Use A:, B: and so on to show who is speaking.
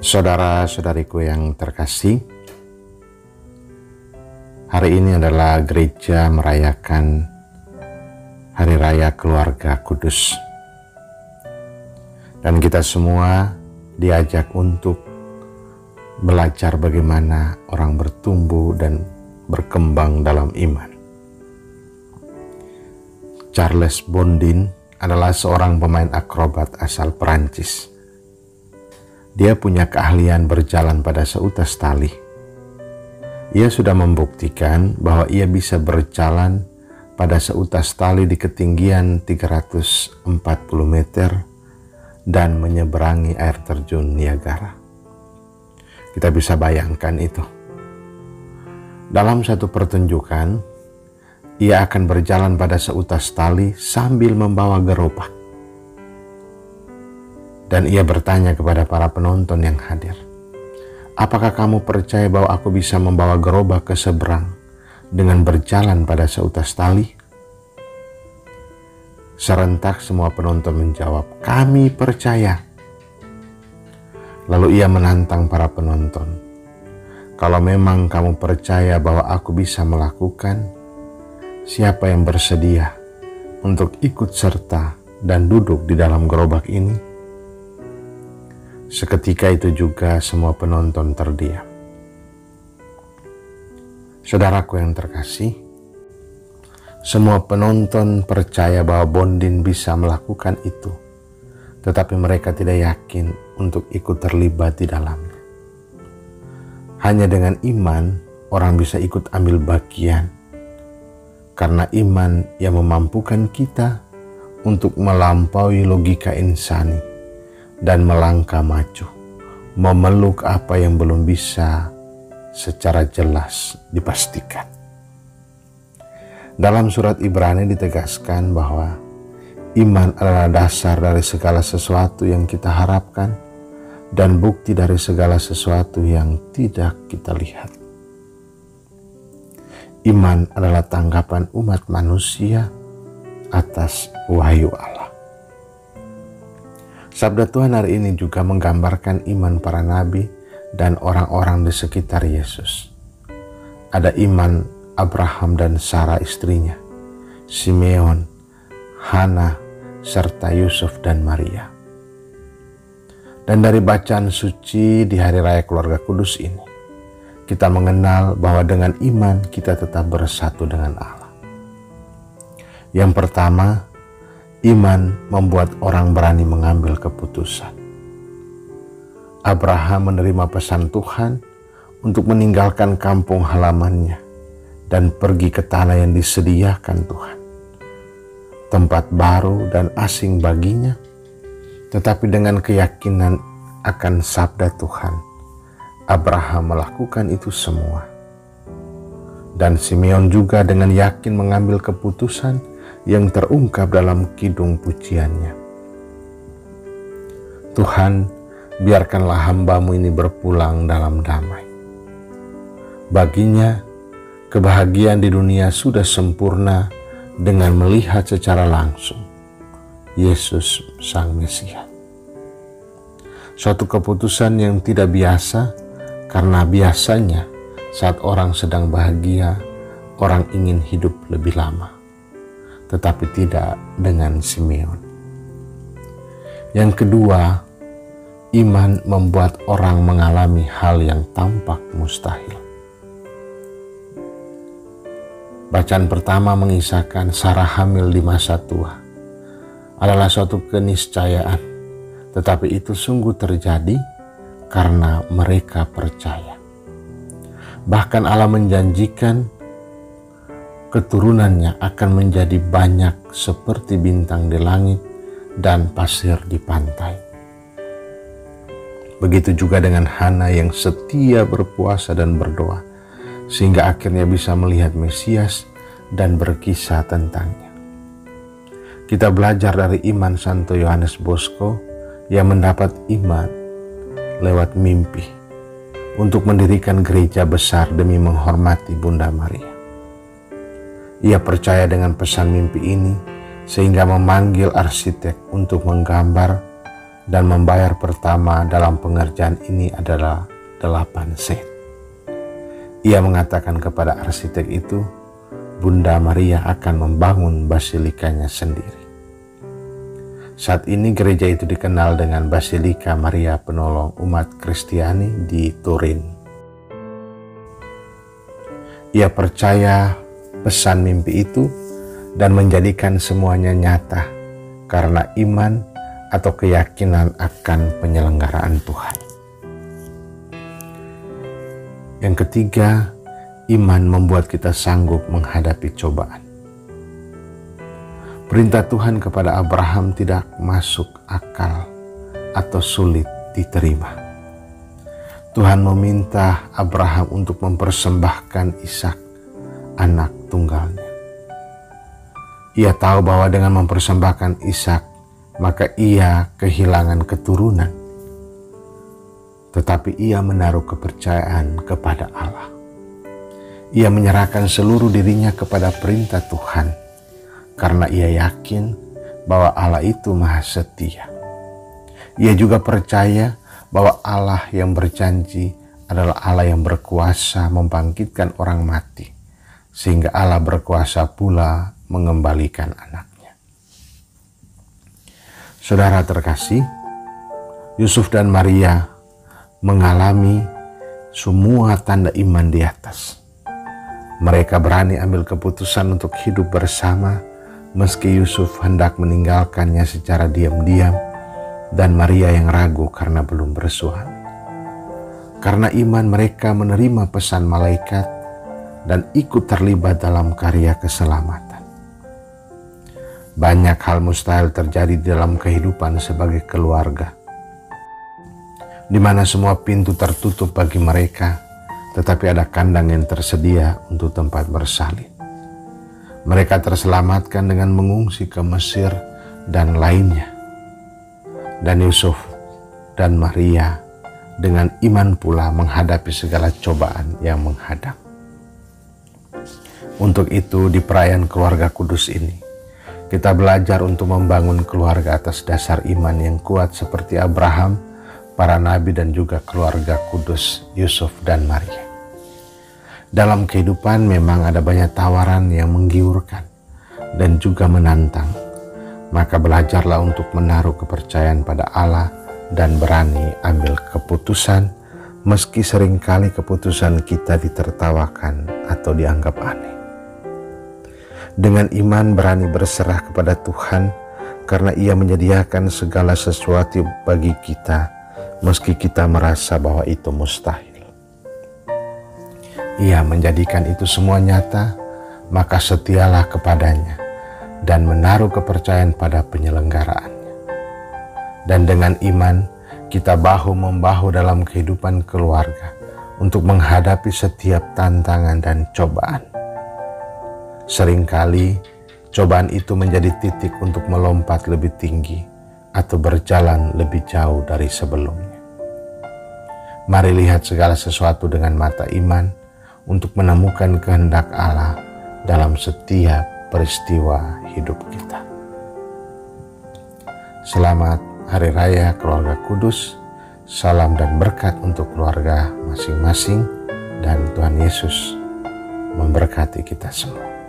A: Saudara-saudariku yang terkasih, hari ini adalah gereja merayakan Hari Raya Keluarga Kudus. Dan kita semua diajak untuk belajar bagaimana orang bertumbuh dan berkembang dalam iman. Charles Bondin adalah seorang pemain akrobat asal Perancis. Dia punya keahlian berjalan pada seutas tali. Ia sudah membuktikan bahwa ia bisa berjalan pada seutas tali di ketinggian 340 meter dan menyeberangi air terjun Niagara. Kita bisa bayangkan itu. Dalam satu pertunjukan, ia akan berjalan pada seutas tali sambil membawa gerobak. Dan ia bertanya kepada para penonton yang hadir, "Apakah kamu percaya bahwa aku bisa membawa gerobak ke seberang dengan berjalan pada seutas tali?" Serentak semua penonton menjawab, "Kami percaya." Lalu ia menantang para penonton, "Kalau memang kamu percaya bahwa aku bisa melakukan, siapa yang bersedia untuk ikut serta dan duduk di dalam gerobak ini?" Seketika itu juga semua penonton terdiam. Saudaraku yang terkasih, semua penonton percaya bahwa Bondin bisa melakukan itu, tetapi mereka tidak yakin untuk ikut terlibat di dalamnya. Hanya dengan iman, orang bisa ikut ambil bagian, karena iman yang memampukan kita untuk melampaui logika insani dan melangkah maju, memeluk apa yang belum bisa secara jelas dipastikan. Dalam surat Ibrani ditegaskan bahwa iman adalah dasar dari segala sesuatu yang kita harapkan dan bukti dari segala sesuatu yang tidak kita lihat. Iman adalah tanggapan umat manusia atas wahyu Allah. Sabda Tuhan hari ini juga menggambarkan iman para nabi dan orang-orang di sekitar Yesus. Ada iman Abraham dan Sarah istrinya, Simeon, Hana, serta Yusuf dan Maria. Dan dari bacaan suci di Hari Raya Keluarga Kudus ini, kita mengenal bahwa dengan iman kita tetap bersatu dengan Allah. Yang pertama, iman membuat orang berani mengambil keputusan. Abraham menerima pesan Tuhan untuk meninggalkan kampung halamannya dan pergi ke tanah yang disediakan Tuhan. Tempat baru dan asing baginya, tetapi dengan keyakinan akan sabda Tuhan, Abraham melakukan itu semua. Dan Simeon juga dengan yakin mengambil keputusan yang terungkap dalam kidung pujiannya. "Tuhan, biarkanlah hamba-Mu ini berpulang dalam damai." Baginya, kebahagiaan di dunia sudah sempurna dengan melihat secara langsung Yesus Sang Mesias. Suatu keputusan yang tidak biasa, karena biasanya saat orang sedang bahagia, orang ingin hidup lebih lama. Tetapi tidak dengan Simeon. Yang kedua, iman membuat orang mengalami hal yang tampak mustahil. Bacaan pertama mengisahkan Sarah hamil di masa tua adalah suatu keniscayaan, tetapi itu sungguh terjadi karena mereka percaya. Bahkan Allah menjanjikan keturunannya akan menjadi banyak seperti bintang di langit dan pasir di pantai. Begitu juga dengan Hana yang setia berpuasa dan berdoa, sehingga akhirnya bisa melihat Mesias dan berkisah tentangnya. Kita belajar dari iman Santo Yohanes Bosco yang mendapat iman lewat mimpi untuk mendirikan gereja besar demi menghormati Bunda Maria. Ia percaya dengan pesan mimpi ini sehingga memanggil arsitek untuk menggambar dan membayar pertama dalam pengerjaan ini adalah 8 sen. Ia mengatakan kepada arsitek itu, Bunda Maria akan membangun basilikanya sendiri. Saat ini gereja itu dikenal dengan Basilika Maria Penolong Umat Kristiani di Turin. Ia percaya pesan mimpi itu dan menjadikan semuanya nyata karena iman atau keyakinan akan penyelenggaraan Tuhan. Yang ketiga, iman membuat kita sanggup menghadapi cobaan. Perintah Tuhan kepada Abraham tidak masuk akal atau sulit diterima. Tuhan meminta Abraham untuk mempersembahkan Ishak, anak tunggalnya. Ia tahu bahwa dengan mempersembahkan Ishak, maka ia kehilangan keturunan. Tetapi ia menaruh kepercayaan kepada Allah. Ia menyerahkan seluruh dirinya kepada perintah Tuhan, karena ia yakin bahwa Allah itu Maha Setia. Ia juga percaya bahwa Allah yang berjanji adalah Allah yang berkuasa membangkitkan orang mati, sehingga Allah berkuasa pula mengembalikan anaknya. Saudara terkasih, Yusuf dan Maria mengalami semua tanda iman di atas. Mereka berani ambil keputusan untuk hidup bersama meski Yusuf hendak meninggalkannya secara diam-diam dan Maria yang ragu karena belum bersuami. Karena iman mereka menerima pesan malaikat dan ikut terlibat dalam karya keselamatan. Banyak hal mustahil terjadi dalam kehidupan sebagai keluarga, di mana semua pintu tertutup bagi mereka, tetapi ada kandang yang tersedia untuk tempat bersalin. Mereka terselamatkan dengan mengungsi ke Mesir dan lainnya. Dan Yusuf dan Maria dengan iman pula menghadapi segala cobaan yang menghadang. Untuk itu di perayaan keluarga kudus ini, kita belajar untuk membangun keluarga atas dasar iman yang kuat seperti Abraham, para nabi dan juga keluarga kudus Yusuf dan Maria. Dalam kehidupan memang ada banyak tawaran yang menggiurkan dan juga menantang. Maka belajarlah untuk menaruh kepercayaan pada Allah dan berani ambil keputusan meski seringkali keputusan kita ditertawakan atau dianggap aneh. Dengan iman berani berserah kepada Tuhan karena Ia menyediakan segala sesuatu bagi kita meski kita merasa bahwa itu mustahil. Ia menjadikan itu semua nyata, maka setialah kepadanya dan menaruh kepercayaan pada penyelenggaraannya. Dan dengan iman kita bahu-membahu dalam kehidupan keluarga untuk menghadapi setiap tantangan dan cobaan. Seringkali cobaan itu menjadi titik untuk melompat lebih tinggi atau berjalan lebih jauh dari sebelumnya. Mari lihat segala sesuatu dengan mata iman untuk menemukan kehendak Allah dalam setiap peristiwa hidup kita. Selamat Hari Raya Keluarga Kudus. Salam dan berkat untuk keluarga masing-masing dan Tuhan Yesus memberkati kita semua.